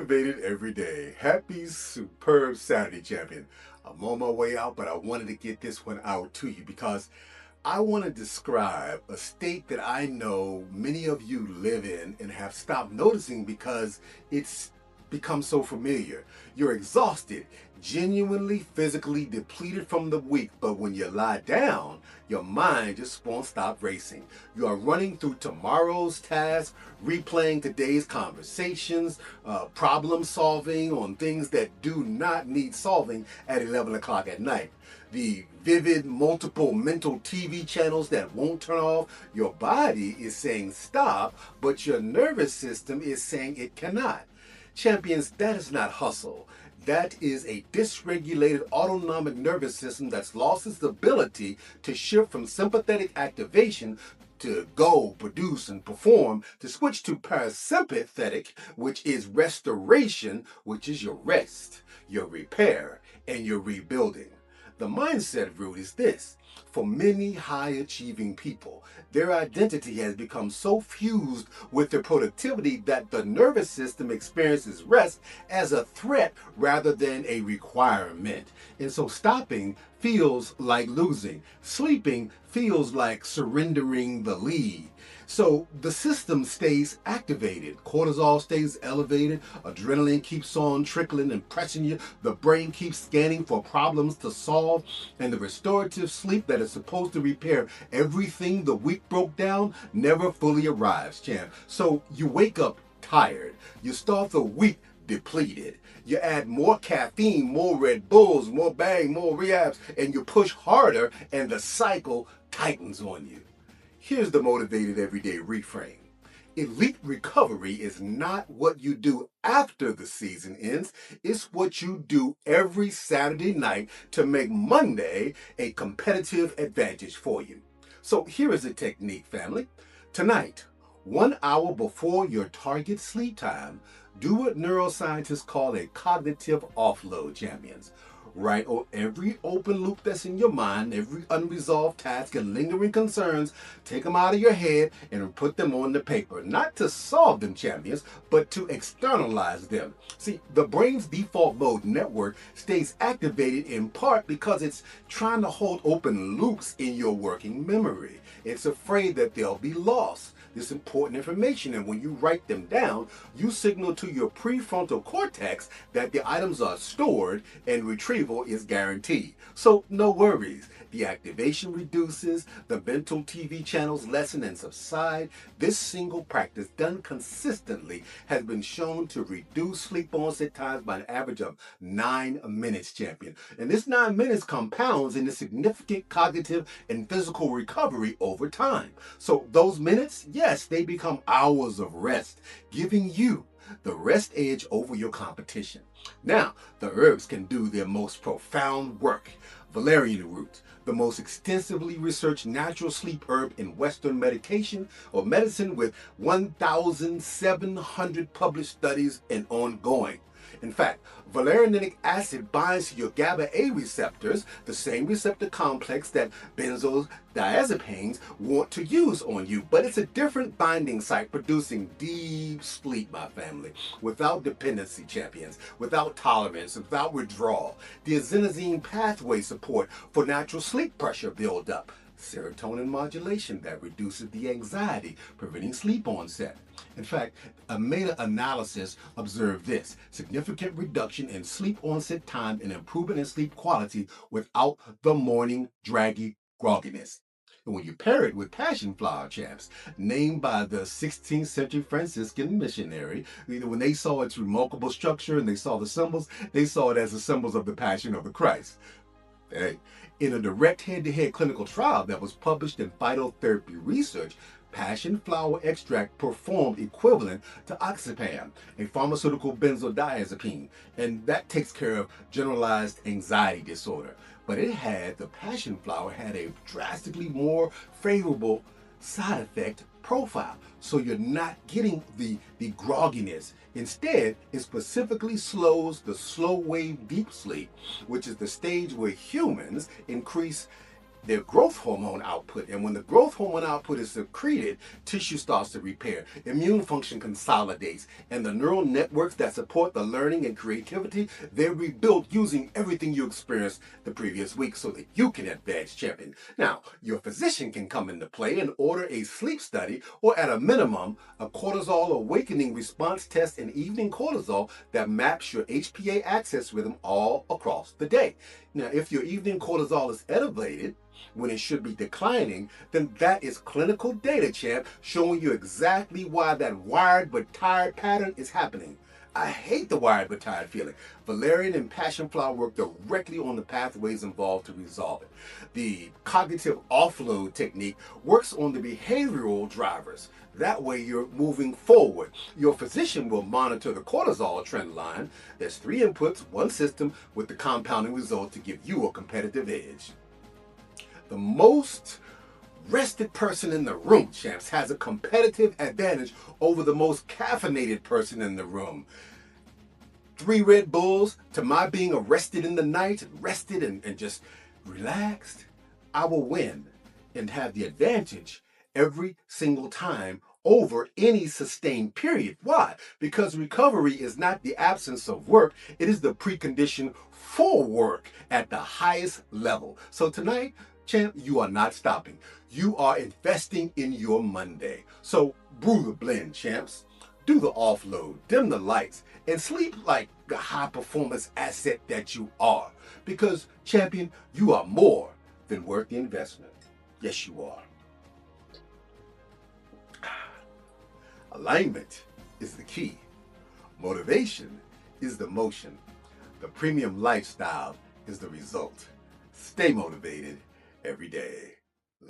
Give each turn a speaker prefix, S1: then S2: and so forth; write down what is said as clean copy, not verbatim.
S1: Motivated every day. Happy, superb Saturday, champion. I'm on my way out, but I wanted to get this one out to you because I want to describe a state that I know many of you live in and have stopped noticing because it's become so familiar. You're exhausted, genuinely physically depleted from the week, but when you lie down, your mind just won't stop racing. You are running through tomorrow's tasks, replaying today's conversations, problem solving on things that do not need solving at 11 o'clock at night. The vivid multiple mental TV channels that won't turn off. Your body is saying stop, but your nervous system is saying it cannot. Champions, that is not hustle. That is a dysregulated autonomic nervous system that's lost its ability to shift from sympathetic activation to go, produce, and perform, to switch to parasympathetic, which is restoration, which is your rest, your repair, and your rebuilding. The mindset root is this. For many high-achieving people, their identity has become so fused with their productivity that the nervous system experiences rest as a threat rather than a requirement. And so stopping feels like losing. Sleeping feels like surrendering the lead. So the system stays activated. Cortisol stays elevated. Adrenaline keeps on trickling and pressing you. The brain keeps scanning for problems to solve. And the restorative sleep that is supposed to repair everything the week broke down never fully arrives, champ. So you wake up tired. You start the week depleted. You add more caffeine, more Red Bulls, more bang, more rehabs, and you push harder and the cycle tightens on you. Here's the motivated everyday reframe. Elite recovery is not what you do after the season ends. It's what you do every Saturday night to make Monday a competitive advantage for you. So here is a technique, family. Tonight, 1 hour before your target sleep time, do what neuroscientists call a cognitive offload, champions. Write every open loop that's in your mind, every unresolved task and lingering concerns, take them out of your head and put them on the paper. Not to solve them, champions, but to externalize them. See, the brain's default mode network stays activated in part because it's trying to hold open loops in your working memory. It's afraid that they'll be lost. This important information, and when you write them down, you signal to your prefrontal cortex that the items are stored and retrieval is guaranteed. So no worries. The activation reduces, the mental TV channels lessen and subside. This single practice done consistently has been shown to reduce sleep onset times by an average of 9 minutes, champion. And this 9 minutes compounds into significant cognitive and physical recovery over time. So those minutes, yes, they become hours of rest, giving you the rest edge over your competition. Now, the herbs can do their most profound work. Valerian root, the most extensively researched natural sleep herb in Western medication or medicine with 1,700 published studies and ongoing. In fact, valerianic acid binds to your GABA-A receptors, the same receptor complex that benzodiazepines want to use on you, but it's a different binding site, producing deep sleep, my family, without dependency, champions, without tolerance, without withdrawal. The adenosine pathway support for natural sleep pressure buildup. Serotonin modulation that reduces the anxiety, preventing sleep onset. In fact, a meta-analysis observed this: significant reduction in sleep onset time and improvement in sleep quality without the morning draggy grogginess. And when you pair it with passion flower, champs, named by the 16th century Franciscan missionary, when they saw its remarkable structure and they saw the symbols, they saw it as the symbols of the passion of the Christ. Hey, in a direct head-to-head clinical trial that was published in Phytotherapy Research, passion flower extract performed equivalent to oxypam, a pharmaceutical benzodiazepine, and that takes care of generalized anxiety disorder. But the passion flower had a drastically more favorable side effect profile. So you're not getting the grogginess. Instead, it specifically slows the slow wave deep sleep, which is the stage where humans increase their growth hormone output. And when the growth hormone output is secreted, tissue starts to repair, immune function consolidates, and the neural networks that support the learning and creativity, they're rebuilt using everything you experienced the previous week so that you can advance, champion. Now, your physician can come into play and order a sleep study, or at a minimum, a cortisol awakening response test and evening cortisol that maps your HPA axis rhythm all across the day. Now, if your evening cortisol is elevated when it should be declining, then that is clinical data, champ, showing you exactly why that wired but tired pattern is happening. I hate the wired but tired feeling. Valerian and passion flower work directly on the pathways involved to resolve it. The cognitive offload technique works on the behavioral drivers. That way you're moving forward. Your physician will monitor the cortisol trend line. There's 3 inputs, 1 system, with the compounding result to give you a competitive edge. The most rested person in the room, champs, has a competitive advantage over the most caffeinated person in the room. 3 Red Bulls to my being arrested in the night, rested and just relaxed, I will win and have the advantage every single time over any sustained period. Why? Because recovery is not the absence of work, it is the precondition for work at the highest level. So tonight, champ, you are not stopping. You are investing in your Monday. So brew the blend, champs. Do the offload, dim the lights, and sleep like the high performance asset that you are. Because, champion, you are more than worth the investment. Yes, you are. Alignment is the key. Motivation is the motion. The premium lifestyle is the result. Stay motivated every day.